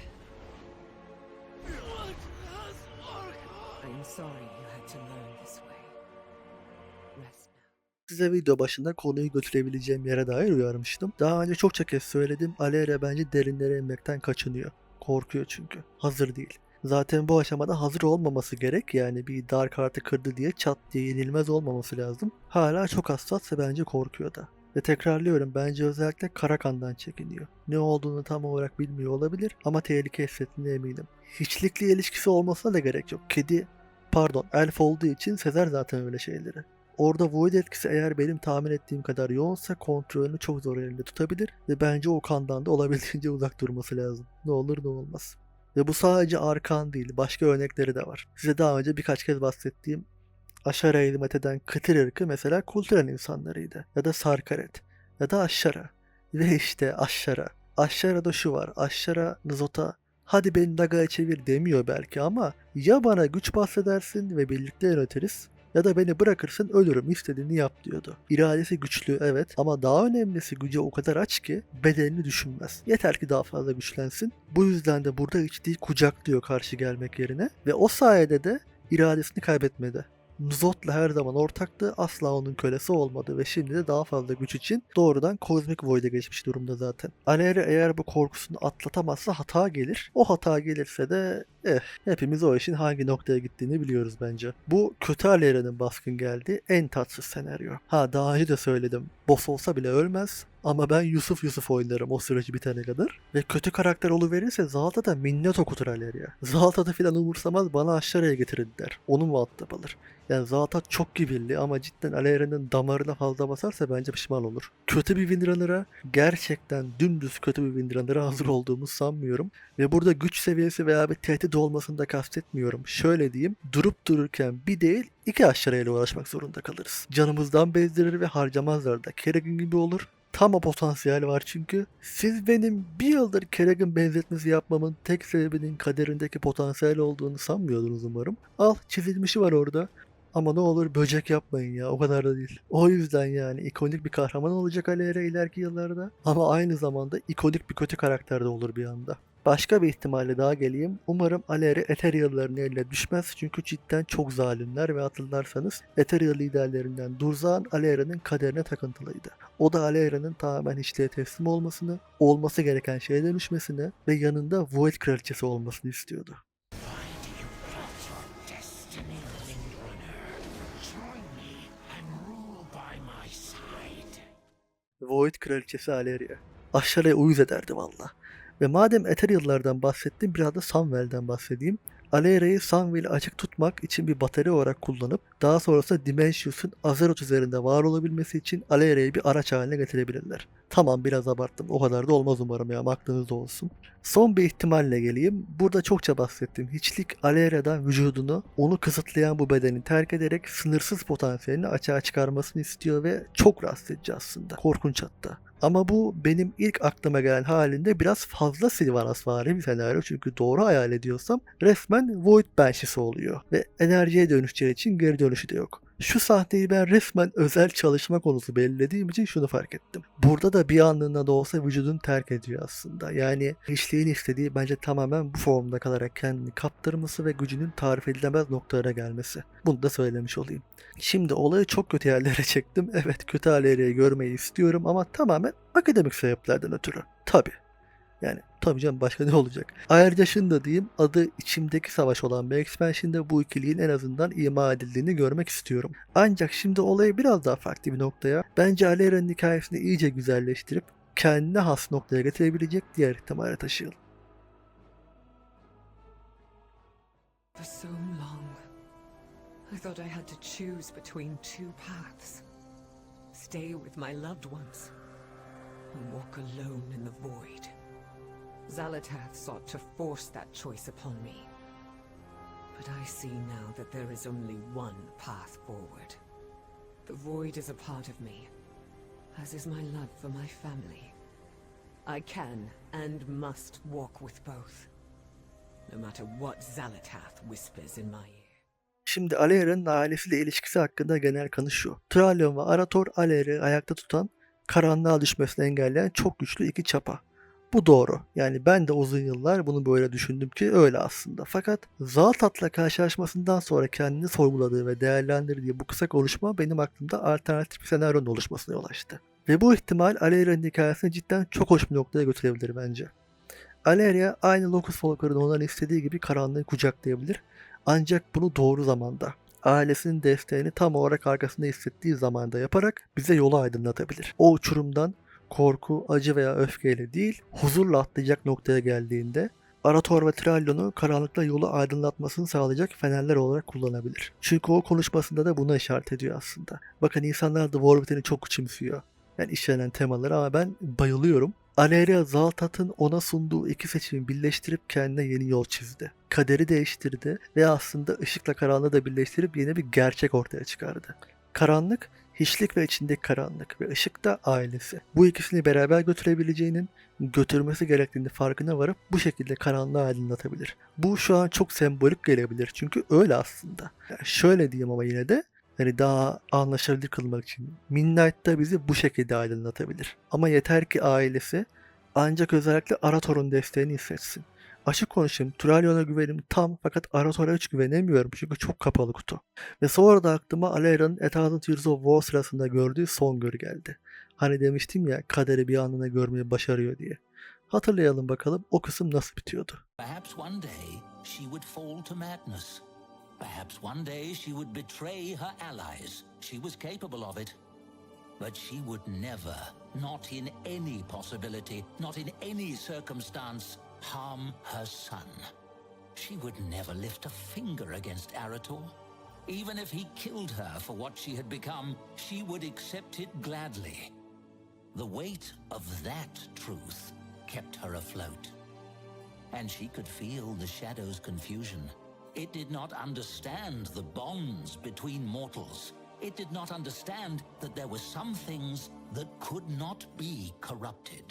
What has Archon? I am sorry you had to learn this way. Rest now. Size video başında konuyu götürebileceğim yere dair uyarmıştım. Daha önce çokça kez söyledim. Aleria bence derinlere inmekten kaçınıyor. Korkuyor çünkü. Hazır değil. Zaten bu aşamada hazır olmaması gerek. Yani bir Dark Heart'ı kırdı diye çat diye yenilmez olmaması lazım. Hala çok hassas ve bence korkuyor da. Ve tekrarlıyorum bence özellikle Karakan'dan çekiniyor. Ne olduğunu tam olarak bilmiyor olabilir ama tehlike hissettiğine eminim. Hiçlikle ilişkisi olmasına da gerek yok. Elf olduğu için sezer zaten öyle şeyleri. Orada Void etkisi eğer benim tahmin ettiğim kadar yoğunsa kontrolünü çok zor elinde tutabilir ve bence o kandan da olabildiğince uzak durması lazım. Ne olur ne olmaz. Ve bu sadece Arkan değil, başka örnekleri de var. Size daha önce birkaç kez bahsettiğim Aşara'ya hizmet eden Kıtır ırkı mesela Kulturan insanlarıydı. Ya da Sarkaret. Ya da Aşara. Ve işte Aşara. Aşara'da şu var. Aşara Nzot'a hadi beni Naga'ya çevir demiyor belki ama ya bana güç bahsedersin ve birlikte yönetiriz ya da beni bırakırsın ölürüm istediğini yap diyordu. İradesi güçlü evet ama daha önemlisi güce o kadar aç ki bedelini düşünmez. Yeter ki daha fazla güçlensin. Bu yüzden de burada içtiği kucaklıyor karşı gelmek yerine ve o sayede de iradesini kaybetmedi. Nzot'la her zaman ortaktı, asla onun kölesi olmadı ve şimdi de daha fazla güç için doğrudan Cosmic Void'e geçmiş durumda zaten. Aleria eğer bu korkusunu atlatamazsa hata gelir. O hata gelirse de hepimiz o işin hangi noktaya gittiğini biliyoruz bence. Bu kötü Aleria'nın baskın geldiği en tatsız senaryo. Daha önce de söyledim. Boss olsa bile ölmez. Ama ben Yusuf oynarım o süreci bitene kadar. Ve kötü karakter oluverirse Zalta da minnet okutur Aleria. Zalta'da filan umursamaz bana Aşara'ya getirin der. Onu muhatap alır. Yani Zalta çok kibirli ama cidden Aleria'nın damarına fazla basarsa bence pişman olur. Kötü bir Windrunner'a gerçekten dümdüz kötü bir Windrunner'a hazır olduğumu sanmıyorum. Ve burada güç seviyesi veya bir tehdit olmasını da kastetmiyorum. Şöyle diyeyim, durup dururken bir değil 2 Aşara'yla uğraşmak zorunda kalırız. Canımızdan bezdirir ve harcamazlar da. Kerrigan gibi olur. Tam o potansiyel var çünkü. Siz benim bir yıldır Kerrigan benzetmesi yapmamın tek sebebinin kaderindeki potansiyel olduğunu sanmıyordunuz umarım. Al çizilmişi var orada. Ama ne olur böcek yapmayın ya o kadar da değil. O yüzden yani ikonik bir kahraman olacak Aleria ileriki yıllarda. Ama aynı zamanda ikonik bir kötü karakter de olur bir anda. Başka bir ihtimalle daha geleyim. Umarım Aleria Ethereal'ların eline düşmez çünkü cidden çok zalimler ve hatırlarsanız Ethereal liderlerinden Durzan Aleria'nın kaderine takıntılıydı. O da Aleria'nın tamamen hiçliğe teslim olmasını, olması gereken şeye dönüşmesini ve yanında Void Kraliçesi olmasını istiyordu. Void Kraliçesi Aleria. Aşağıya uyuz ederdi valla. Ve madem Ethereal'lardan bahsettim biraz da Sunwell'den bahsedeyim. Aleria'yı Sunwell'i açık tutmak için bir batarya olarak kullanıp daha sonrasında Dimensious'un Azeroth üzerinde var olabilmesi için Aleria'yı bir araç haline getirebilirler. Tamam biraz abarttım o kadar da olmaz umarım ya aklınızda olsun. Son bir ihtimalle geleyim. Burada çokça bahsettim. Hiçlik Aleria'dan vücudunu onu kısıtlayan bu bedeni terk ederek sınırsız potansiyelini açığa çıkarmasını istiyor ve çok rahatsız edici aslında. Korkunç hatta. Ama bu benim ilk aklıma gelen halinde biraz fazla Sylvanasvari bir senaryo çünkü doğru hayal ediyorsam resmen Void Banshee'si oluyor ve enerjiye dönüşeceği için geri dönüşü de yok. Şu sahneyi ben resmen özel çalışma konusu belirlediğim için şunu fark ettim. Burada da bir anlığına da olsa vücudunu terk ediyor aslında. Yani hiçliğin istediği bence tamamen bu formda kalarak kendini kaptırması ve gücünün tarif edilemez noktalara gelmesi. Bunu da söylemiş olayım. Şimdi olayı çok kötü yerlere çektim. Evet, kötü Aleria'yı görmeyi istiyorum ama tamamen akademik sebeplerden ötürü. Yani tabii canım, başka ne olacak? Ayrıca şunu da diyeyim, adı içimdeki savaş olan bir expansion'da bu ikiliğin en azından ima edildiğini görmek istiyorum. Ancak şimdi olayı biraz daha farklı bir noktaya, bence Aleria'nın hikayesini iyice güzelleştirip kendine has noktaya getirebilecek diğer ihtimale taşıyalım. For so long, I thought I had to choose between two paths. Stay with my loved ones, or walk alone in the void. Xalatath sought to force that choice upon me. But I see now that there is only one path forward. The void is a part of me, as is my love for my family. I can and must walk with both, no matter what Xalatath whispers in my ear. Şimdi Aleria'nın ailesiyle ilişkisi hakkında genel kanı şu. Thralion ve Arator Aleria'yı ayakta tutan, karanlığa düşmesini engelleyen çok güçlü iki çapa. Bu doğru. Yani ben de uzun yıllar bunu böyle düşündüm ki öyle aslında. Fakat Xalatath'la karşılaşmasından sonra kendini sorguladığı ve değerlendirdiği bu kısa konuşma benim aklımda alternatif bir senaryonun oluşmasına yol açtı. Ve bu ihtimal Aleria'nın hikayesini cidden çok hoş bir noktaya götürebilir bence. Aleria aynı Locus Walker'ın ondan istediği gibi karanlığı kucaklayabilir. Ancak bunu doğru zamanda, ailesinin desteğini tam olarak arkasında hissettiği zamanda yaparak bize yolu aydınlatabilir. O uçurumdan korku, acı veya öfkeyle değil, huzurla atlayacak noktaya geldiğinde Arator ve Thralion'u karanlıkta yolu aydınlatmasını sağlayacak fenerler olarak kullanabilir. Çünkü o konuşmasında da buna işaret ediyor aslında. Bakın, insanlar da War Within'i çok küçümsüyor. Yani işlenen temaları, ama ben bayılıyorum. Aleria Xalatath'ın ona sunduğu iki seçimi birleştirip kendine yeni yol çizdi. Kaderi değiştirdi ve aslında ışıkla karanlığı da birleştirip yeni bir gerçek ortaya çıkardı. Karanlık, hiçlik ve içindeki karanlık ve ışık da ailesi. Bu ikisini beraber götürebileceğinin, götürmesi gerektiğini farkına varıp bu şekilde karanlığı aydınlatabilir. Bu şu an çok sembolik gelebilir çünkü öyle aslında. Yani şöyle diyeyim ama yine de, yani daha anlaşılır kılmak için Midnight'ta bizi bu şekilde aydınlatabilir. Ama yeter ki ailesi, ancak özellikle Arator'un desteğini hissetsin. Açık konuşayım, Thralion'a güvenim tam, fakat Arator'a hiç güvenemiyorum çünkü çok kapalı kutu. Ve sonra da aklıma Aleria'nın A Thousand Years of War sırasında gördüğü son görü geldi. Hani demiştim ya, kaderi bir anına görmeyi başarıyor diye. Hatırlayalım bakalım o kısım nasıl bitiyordu. Perhaps one day she would fall to madness. Perhaps one day she would betray her allies. She was capable of it. But she would never, not in any possibility, not in any circumstance, harm her son. She would never lift a finger against Arator. Even if he killed her for what she had become, she would accept it gladly. The weight of that truth kept her afloat. And she could feel the shadow's confusion. It did not understand the bonds between mortals. It did not understand that there were some things that could not be corrupted.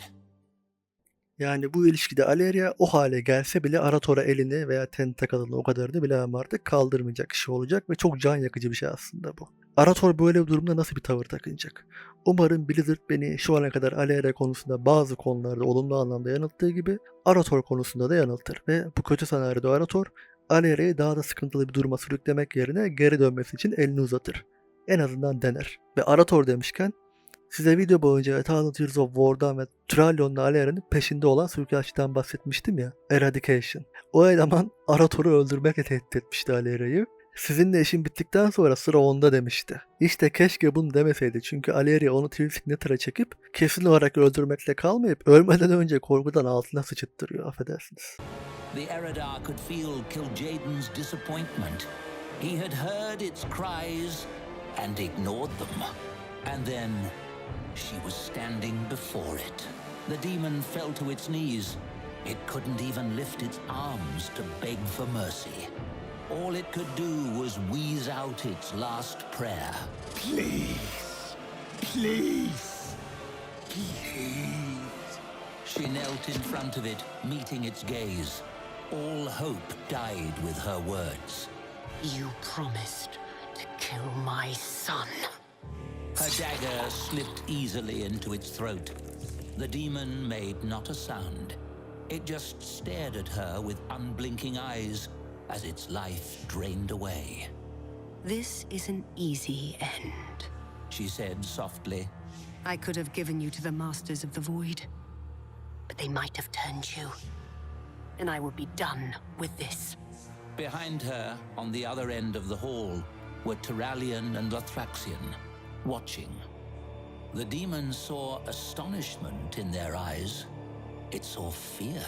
Yani bu ilişkide Aleria o hale gelse bile Arator'a elini veya tentaklını o kadarını bilemem artık kaldırmayacak kişi olacak ve çok can yakıcı bir şey aslında bu. Arator böyle bir durumda nasıl bir tavır takınacak? Umarım Blizzard beni şu ana kadar Aleria konusunda bazı konularda olumlu anlamda yanılttığı gibi Arator konusunda da yanıltır ve bu kötü senaryoda Arator Aleria'yı daha da sıkıntılı bir duruma sürüklemek yerine geri dönmesi için elini uzatır. En azından dener. Ve Arator demişken, size video boyunca A Thousand Years of War'dan ve Thralion'la Aleria'nın peşinde olan suikastçıdan bahsetmiştim ya, Eradication. O eleman Arator'u öldürmekle tehdit etmişti Aleria'yı. Sizinle işin bittikten sonra sıra onda demişti. İşte keşke bunu demeseydi çünkü Aleria onu Trill Signature'a çekip kesin olarak öldürmekle kalmayıp ölmeden önce korkudan altına sıçıttırıyor, affedersiniz. The Eredar could feel Kil'jaeden's disappointment. He had heard its cries and ignored them. And then she was standing before it. The demon fell to its knees. It couldn't even lift its arms to beg for mercy. All it could do was wheeze out its last prayer. Please, please, please. She knelt in front of it, meeting its gaze. All hope died with her words. You promised to kill my son. Her dagger slipped easily into its throat. The demon made not a sound. It just stared at her with unblinking eyes as its life drained away. This is an easy end. She said softly. I could have given you to the Masters of the Void, but they might have turned you, and I would be done with this. Behind her, on the other end of the hall, were Tyrallion and Lothraxion, watching. The demon saw astonishment in their eyes. It saw fear.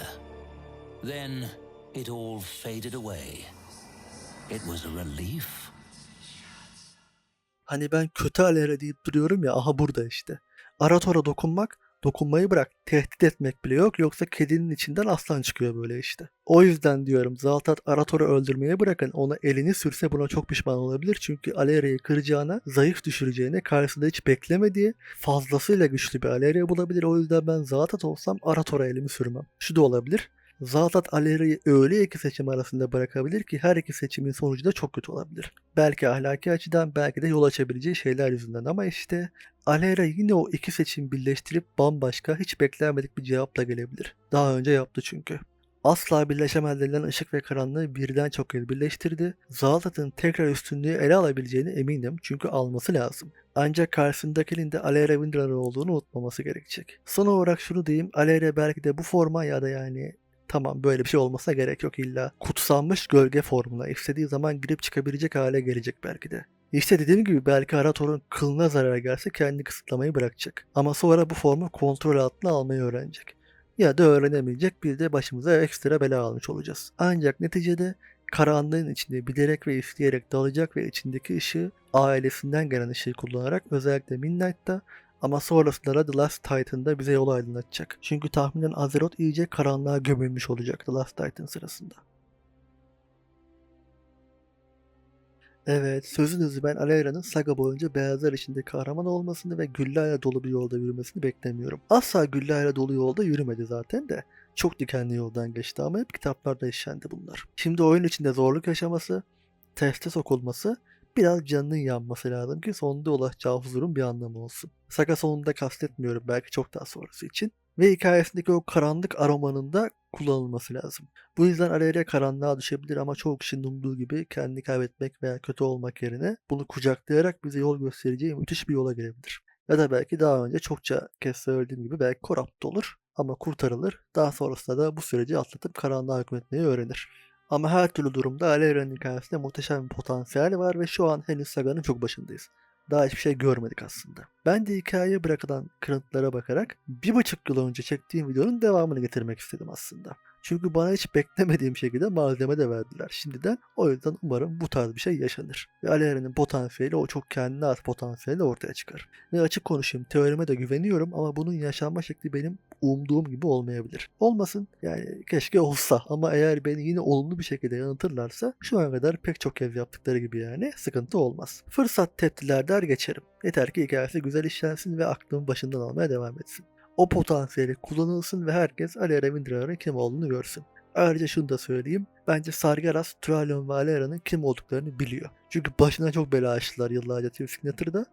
Then it all faded away. It was a relief. Hani ben kötü Alera deyip duruyorum ya, aha burada işte. Arator'a dokunmayı bırak, tehdit etmek bile yok, yoksa kedinin içinden aslan çıkıyor böyle işte. O yüzden diyorum, Zaltat Arator'u öldürmeye bırakın, ona elini sürse buna çok pişman olabilir. Çünkü Alera'yı kıracağına, zayıf düşüreceğine, karşısında hiç beklemediği fazlasıyla güçlü bir Alera bulabilir. O yüzden ben Zaltat olsam Arator'a elimi sürmem. Şu da olabilir. Zaltat Alera'yı öyle iki seçim arasında bırakabilir ki her iki seçimin sonucu da çok kötü olabilir. Belki ahlaki açıdan, belki de yol açabileceği şeyler yüzünden, ama işte Alera yine o iki seçim birleştirip bambaşka, hiç beklenmedik bir cevapla gelebilir. Daha önce yaptı çünkü. Asla birleşemez denilen ışık ve karanlığı birden çok kez birleştirdi. Zaltat'ın tekrar üstünlüğü ele alabileceğine eminim, çünkü alması lazım. Ancak karşısındakinin de Alera Windra'nın olduğunu unutmaması gerekecek. Son olarak şunu diyeyim, Alera belki de bu forma ya da yani tamam, böyle bir şey olmasına gerek yok, illa kutsanmış gölge formuna istediği zaman girip çıkabilecek hale gelecek belki de. İşte dediğim gibi belki Arator'un kılına zarar gelse kendini kısıtlamayı bırakacak. Ama sonra bu formu kontrol altına almayı öğrenecek. Ya da öğrenemeyecek, bir de başımıza ekstra bela almış olacağız. Ancak neticede karanlığın içinde bilerek ve isteyerek dalacak ve içindeki ışığı, ailesinden gelen ışığı kullanarak, özellikle Midnight'ta, ama sonrasında The Last Titan'da bize yol aydınlatacak. Çünkü tahminen Azeroth iyice karanlığa gömülmüş olacak The Last Titan sırasında. Evet, sözünüzü, ben Alera'nın saga boyunca beyazlar içinde kahraman olmasını ve güllerle dolu bir yolda yürümesini beklemiyorum. Asla güllerle dolu yolda yürümedi zaten de. Çok dikenli yoldan geçti ama hep kitaplarda işlendi bunlar. Şimdi oyun içinde zorluk yaşaması, teste sokulması, biraz canının yanması lazım ki sonunda ulaşacağı huzurun bir anlamı olsun. Saga sonunda kastetmiyorum, belki çok daha sonrası için. Ve hikayesindeki o karanlık aromanın da kullanılması lazım. Bu yüzden Alera karanlığa düşebilir ama çoğu kişinin umduğu gibi kendini kaybetmek veya kötü olmak yerine bunu kucaklayarak bize yol göstereceği müthiş bir yola girebilir. Ya da belki daha önce çokça kez söylediğim gibi belki korrupt olur ama kurtarılır. Daha sonrasında da bu süreci atlatıp karanlığa hükmetmeyi öğrenir. Ama her türlü durumda Alera'nın hikayesinde muhteşem bir potansiyel var ve şu an henüz saganın çok başındayız. Daha hiçbir şey görmedik aslında. Ben de hikayeye bırakılan kırıntılara bakarak 1,5 yıl önce çektiğim videonun devamını getirmek istedim aslında. Çünkü bana hiç beklemediğim şekilde malzeme de verdiler şimdiden. O yüzden umarım bu tarz bir şey yaşanır. Ve Alera'nın potansiyeli, o çok kendine az potansiyeli ortaya çıkar. Ve açık konuşayım, teorime de güveniyorum ama bunun yaşanma şekli benim umduğum gibi olmayabilir. Olmasın, yani keşke olsa, ama eğer beni yine olumlu bir şekilde yanıltırlarsa şu ana kadar pek çok kez yaptıkları gibi yani sıkıntı olmaz. Fırsat tepkiler der geçerim. Yeter ki hikayesi güzel işlensin ve aklımı başından almaya devam etsin. O potansiyeli kullanılsın ve herkes Alera Windra'nın kim olduğunu görsün. Ayrıca şunu da söyleyeyim. Bence Sargeras, Tyrallion ve Alera'nın kim olduklarını biliyor. Çünkü başına çok bela açtılar yıllarca Team Signature'da.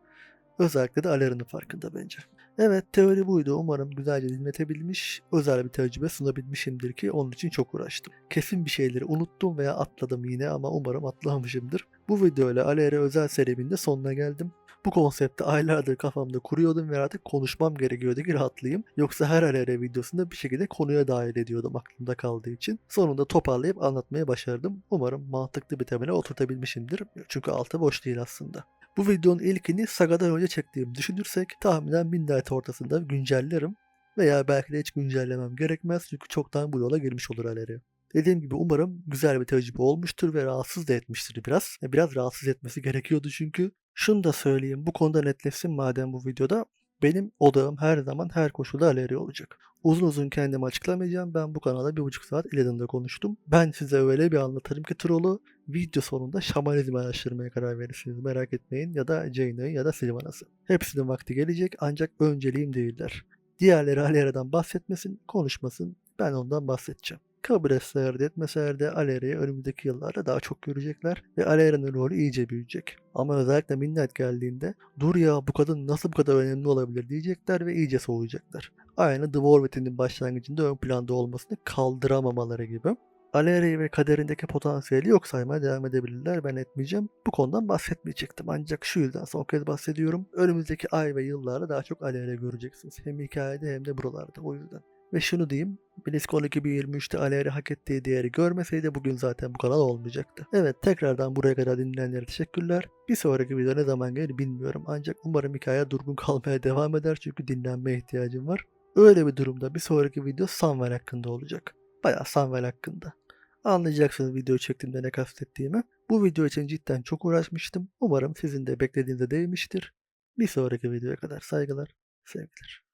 Özellikle de Alera'nın farkında bence. Evet, teori buydu. Umarım güzelce dinletebilmiş, özel bir tecrübe sunabilmişimdir ki onun için çok uğraştım. Kesin bir şeyleri unuttum veya atladım yine ama umarım atlamamışımdır. Bu videoyla Alera özel serimin de sonuna geldim. Bu konsepti aylardır kafamda kuruyordum ve artık konuşmam gerekiyordu ki rahatlayayım. Yoksa her Alera videosunda bir şekilde konuya dahil ediyordum aklımda kaldığı için. Sonunda toparlayıp anlatmaya başardım. Umarım mantıklı bir temele oturtabilmişimdir. Çünkü altı boş değil aslında. Bu videonun ilkini Saga'dan önce çektiğimi düşünürsek tahminen Midnight ortasında güncellerim. Veya belki de hiç güncellemem gerekmez çünkü çoktan bu yola girmiş olur Alera. Dediğim gibi umarım güzel bir tecrübe olmuştur ve rahatsız da etmiştir biraz. Biraz rahatsız etmesi gerekiyordu çünkü. Şunu da söyleyeyim, bu konuda netleşsin madem bu videoda. Benim odağım her zaman her koşulda Alera olacak. Uzun uzun kendimi açıklamayacağım. Ben bu kanalda 1,5 saat Illidan'da konuştum. Ben size öyle bir anlatırım ki Troll'u video sonunda şamanizmi araştırmaya karar verirsiniz. Merak etmeyin, ya da Jane'i ya da Sylvanas'ı. Hepsinin vakti gelecek ancak önceliğim değiller. Diğerleri Alera'dan bahsetmesin, konuşmasın. Ben ondan bahsedeceğim. Kabul etseler de etmeseler de Aleria'yı önümüzdeki yıllarda daha çok görecekler ve Aleria'nın rolü iyice büyüyecek. Ama özellikle Midnight geldiğinde dur ya bu kadın nasıl bu kadar önemli olabilir diyecekler ve iyice soğuyacaklar. Aynı The War Within'in başlangıcında ön planda olmasını kaldıramamaları gibi. Aleria'yı ve kaderindeki potansiyeli yok saymaya devam edebilirler. Ben etmeyeceğim. Bu konudan bahsetmeyecektim. Ancak şu yüzden son kez bahsediyorum. Önümüzdeki ay ve yıllarda daha çok Aleria göreceksiniz. Hem hikayede hem de buralarda. O yüzden. Ve şunu diyeyim. BlizzCon 2023'te Aleria hak ettiği değeri görmeseydi bugün zaten bu kanal olmayacaktı. Evet, tekrardan buraya kadar dinleyenlere teşekkürler. Bir sonraki video ne zaman gelir bilmiyorum. Ancak umarım hikaye durgun kalmaya devam eder çünkü dinlenmeye ihtiyacım var. Öyle bir durumda bir sonraki video Sunwell hakkında olacak. Bayağı Sunwell hakkında. Anlayacaksınız video çektiğimde ne kastettiğimi. Bu video için cidden çok uğraşmıştım. Umarım sizin de beklediğinize değmiştir. Bir sonraki videoya kadar saygılar, sevgiler.